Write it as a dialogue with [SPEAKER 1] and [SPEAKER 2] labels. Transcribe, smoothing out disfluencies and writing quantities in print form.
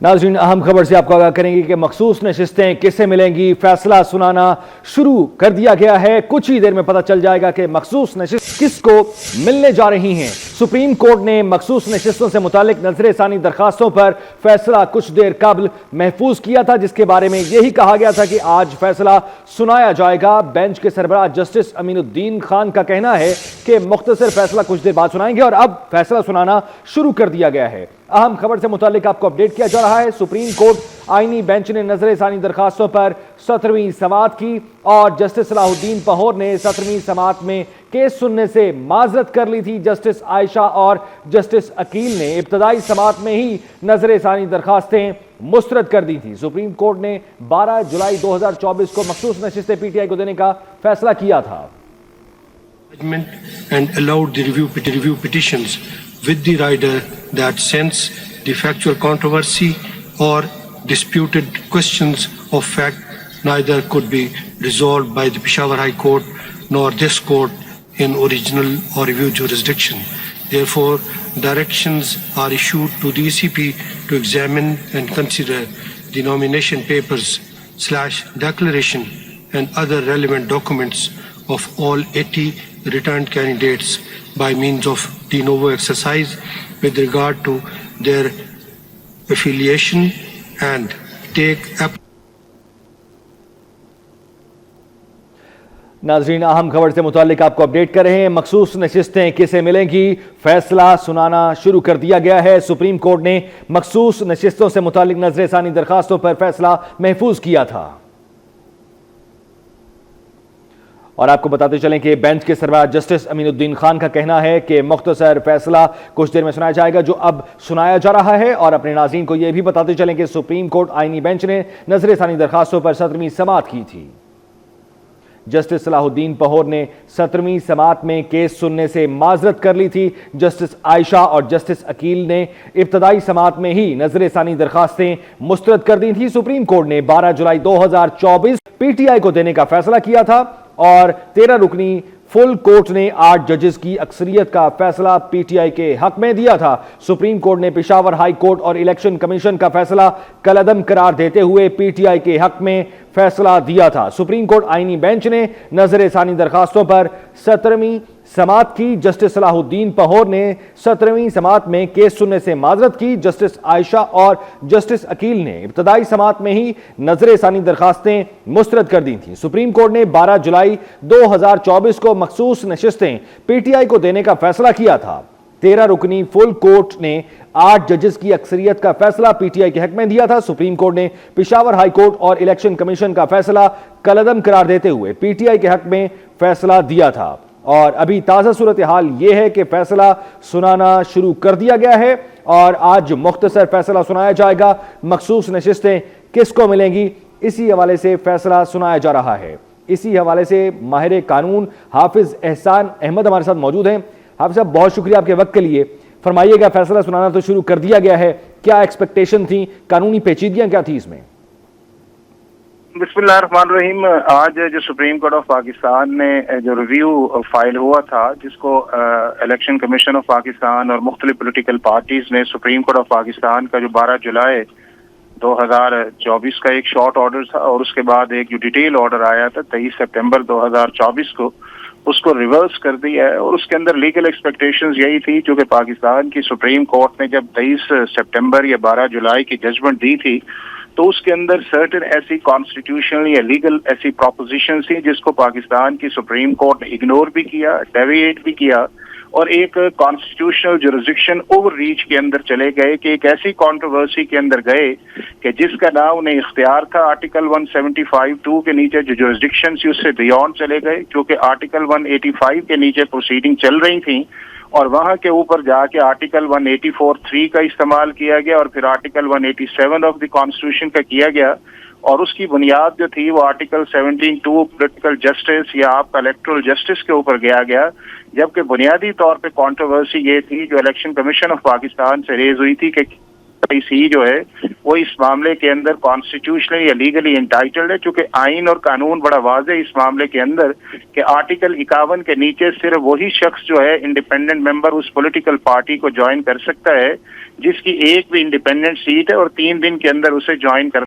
[SPEAKER 1] नाज़रीन, अहम खबर से आपको आगाह करेंगे कि मखसूस नशिस्तें किससे मिलेंगी, फैसला सुनाना शुरू कर दिया गया है। कुछ ही देर में पता चल जाएगा कि मखसूस नशिस्त किसको मिलने जा रही हैं। सुप्रीम कोर्ट ने मखसूस नशिस्तों से मुतालिक नजर-ए-सानी दरखास्तों पर फैसला कुछ देर कबल महफूज किया था, जिसके बारे में यही कहा गया था कि आज फैसला सुनाया जाएगा। बेंच के सरबराह जस्टिस अमीनुद्दीन खान का कहना है कि मुख्तसर फैसला कुछ देर बाद सुनाएंगे और अब फैसला सुनाना शुरू कर दिया गया है। अहम खबर से मुतालिक आपको अपडेट किया जा रहा है। सुप्रीम कोर्ट आईनी बेंच ने नजर-ए-सानी दरखास्तों पर 17वीं समाअत की और जस्टिस सलाहुद्दीन पहोर ने 17वीं समाअत में केस सुनने से माजरत कर ली थी। जस्टिस आयशा और जस्टिस अकील ने इब्तदाई समाअत में ही नजर-ए-सानी दरखास्तें मुस्तरद कर दी थी। सुप्रीम कोर्ट ने 12 जुलाई 2024 को मखसूस नशिस्तें पीटीआई को देने का फैसला किया था।
[SPEAKER 2] And allowed the review petitions with the rider that since the factual controversy or disputed questions of fact neither could be resolved by the Peshawar High Court nor this court in original or review jurisdiction. Therefore, directions are issued to the ECP to examine and consider the nomination papers / declaration and other relevant documents of all 80 returned candidates by means of de novo exercise with regard to their affiliation and take
[SPEAKER 1] नाज़रीन, अहम खबर से मुतालिक आपको update कर रहे हैं। मखसूस नशिस्तें किसे मिलेंगी, फैसला सुनाना शुरू कर दिया गया है। सुप्रीम कोर्ट ने मखसूस नशिस्तों से मुतालिक नजर-ए-सानी दरखास्तों पर फैसला महफूज किया था। और आपको बताते चलें कि बेंच के सरबराह जस्टिस अमीनुद्दीन खान का कहना है कि मुख्तसर फैसला कुछ देर में सुनाया जाएगा, जो अब सुनाया जा रहा है। और अपने नाज़रीन को यह भी बताते चलें कि सुप्रीम कोर्ट आईनी बेंच ने नजर-ए-सानी दरखास्तों पर 17वीं समाअत की थी। जस्टिस सलाहुद्दीन पहोर ने 17वीं समाअत में केस सुनने से माजरत कर ली थी। जस्टिस आयशा और जस्टिस अकील ने इब्तदाई समाअत में ही नजर-ए-सानी दरखास्तें मुस्तरद कर दी थी। सुप्रीम कोर्ट ने 12 जुलाई 2024 पीटीआई को देने का फैसला किया था और 13 रुकनी फुल कोर्ट ने 8 जजेस की अक्सरियत का फैसला पीटीआई के हक में दिया था। सुप्रीम कोर्ट ने पेशावर हाई कोर्ट और इलेक्शन कमीशन का फैसला कलअदम करार देते हुए पीटीआई के हक में फैसला दिया था। सुप्रीम कोर्ट आईनी बेंच ने नजर-ए-सानी दरखास्तों पर 17वीं समाअत की। जस्टिस सलाहुद्दीन पहोर ने 17वीं समाअत में केस सुनने से माजरत की। जस्टिस आयशा और जस्टिस अकील ने इब्तदाई समाअत में ही नजर-ए-सानी दरखास्तें मुस्तरद कर दी थी। सुप्रीम कोर्ट ने 12 जुलाई 2024 को मखसूस नशिस्तें पीटीआई को देने का फैसला किया था। 13 रुकनी फुल कोर्ट ने 8 जजेस की अक्सरियत का फैसला पीटीआई के हक में दिया था। सुप्रीम कोर्ट ने पेशावर हाई कोर्ट और इलेक्शन कमीशन का फैसला कलअदम करार देते हुए पीटीआई के हक में फैसला दिया था। और अभी ताज़ा सूरत हाल यह है कि फैसला सुनाना शुरू कर दिया गया है और आज मुख्तसर फैसला सुनाया जाएगा। मखसूस नशिस्तें किसको मिलेंगी, इसी हवाले से फैसला सुनाया जा रहा है। इसी हवाले से माहिर कानून हाफिज एहसान अहमद हमारे साथ मौजूद हैं। हाफिज साहब, बहुत शुक्रिया आपके वक्त के लिए। फरमाइएगा, फैसला सुनाना तो शुरू कर दिया गया है, क्या एक्सपेक्टेशन थी, कानूनी पेचीदगियां क्या थी इसमें?
[SPEAKER 3] बिस्मिल्लाहिर्रहमानिर्रहीम। आज जो सुप्रीम कोर्ट ऑफ पाकिस्तान ने जो रिव्यू फाइल हुआ था, जिसको इलेक्शन कमीशन ऑफ पाकिस्तान और मुख्तलिफ पोलिटिकल पार्टीज ने सुप्रीम कोर्ट ऑफ पाकिस्तान का जो 12 जुलाई 2024 का एक शॉर्ट ऑर्डर था और उसके बाद एक जो डिटेल ऑर्डर आया था 23 सितंबर 2024 को, उसको रिवर्स कर दिया है। और उसके अंदर लीगल एक्सपेक्टेशंस यही थी, जो कि पाकिस्तान की सुप्रीम कोर्ट ने जब 23 सितंबर या 12 जुलाई की जजमेंट दी थी, तो उसके अंदर सर्टेन ऐसी कॉन्स्टिट्यूशनल या लीगल ऐसी प्रोपोजिशन थी जिसको पाकिस्तान की सुप्रीम कोर्ट ने इग्नोर भी किया, डेविएट भी किया और एक कॉन्स्टिट्यूशनल जुरिसडिक्शन ओवर रीच के अंदर चले गए कि एक ऐसी कंट्रोवर्सी के अंदर गए कि जिसका नाम उन्हें इख्तियार था आर्टिकल 175(2) के नीचे जो जुरिसडिक्शन थी उससे बियॉन्ड चले गए, जो कि आर्टिकल 185 के नीचे प्रोसीडिंग चल रही थी और वहां के ऊपर जाके आर्टिकल 184(3) का इस्तेमाल किया गया और फिर आर्टिकल 187 ऑफ द कॉन्स्टिट्यूशन का किया गया। और उसकी बुनियाद जो थी वो आर्टिकल 17(2) पॉलिटिकल जस्टिस या आपका इलेक्टोरल जस्टिस के ऊपर गया, जबकि बुनियादी तौर पे कंट्रोवर्सी ये थी जो इलेक्शन कमीशन ऑफ पाकिस्तान से रेज हुई थी कि سی جو ہے وہ اس معاملے کے اندر کانسٹیٹیوشنلی یا لیگلی انٹائٹلڈ ہے، چونکہ آئین اور قانون بڑا واضح اس معاملے کے اندر کہ آرٹیکل 51 کے نیچے صرف وہی شخص جو ہے انڈیپینڈنٹ ممبر اس پولیٹیکل پارٹی کو جوائن کر سکتا ہے جس کی ایک بھی انڈیپینڈنٹ سیٹ ہے اور 3 دن کے اندر اسے جوائن کر